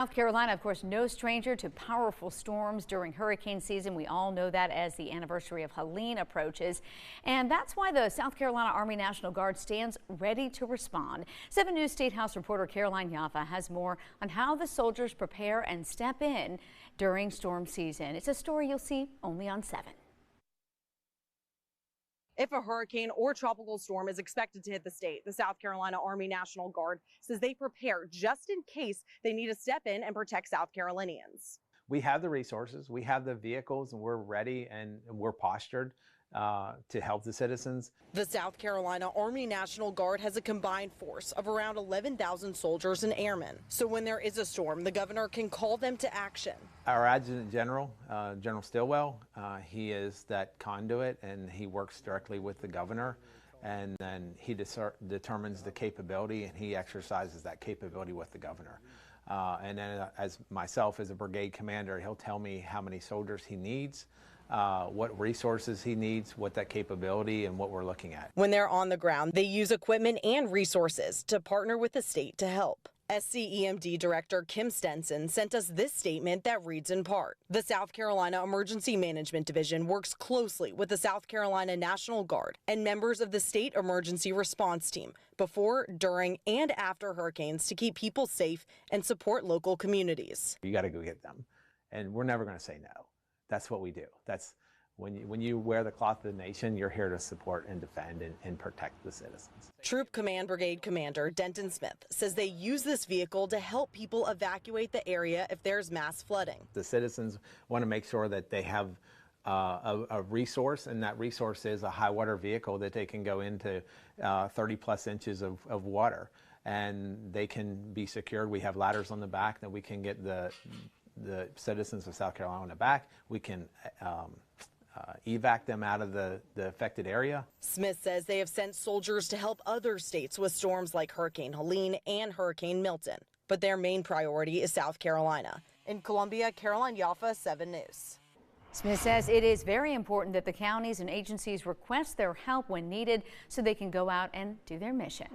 South Carolina, of course, no stranger to powerful storms during hurricane season. We all know that as the anniversary of Helene approaches. And that's why the South Carolina Army National Guard stands ready to respond. 7 News State House reporter Caroline Yaffa has more on how the soldiers prepare and step in during storm season. It's a story you'll see only on 7. If a hurricane or tropical storm is expected to hit the state, the South Carolina Army National Guard says they prepare just in case they need to step in and protect South Carolinians. We have the resources, we have the vehicles, and we're ready and we're postured to help the citizens. The South Carolina Army National Guard has a combined force of around 11,000 soldiers and airmen. So when there is a storm, the governor can call them to action. Our Adjutant General, General Stillwell, he is that conduit, and he works directly with the governor, and then he determines the capability, and he exercises that capability with the governor. And then as myself as a brigade commander, he'll tell me how many soldiers he needs, what resources he needs, what that capability, and what we're looking at. When they're on the ground, they use equipment and resources to partner with the state to help. SCEMD Director Kim Stenson sent us this statement that reads in part: the South Carolina Emergency Management Division works closely with the South Carolina National Guard and members of the State Emergency Response Team before, during, and after hurricanes to keep people safe and support local communities. You got to go get them, and we're never going to say no. That's what we do. That's when you wear the cloth of the nation, you're here to support and defend and protect the citizens. Troop Command Brigade Commander Denton says they use this vehicle to help people evacuate the area if there's mass flooding. The citizens want to make sure that they have a resource, and that resource is a high water vehicle that they can go into 30 plus inches of water, and they can be secured. We have ladders on the back that we can get the citizens of South Carolina on the back. We can evac them out of the affected area. Smith says they have sent soldiers to help other states with storms like Hurricane Helene and Hurricane Milton, but their main priority is South Carolina. In Columbia, Caroline Yaffa, 7 News. Smith says it is very important that the counties and agencies request their help when needed so they can go out and do their mission.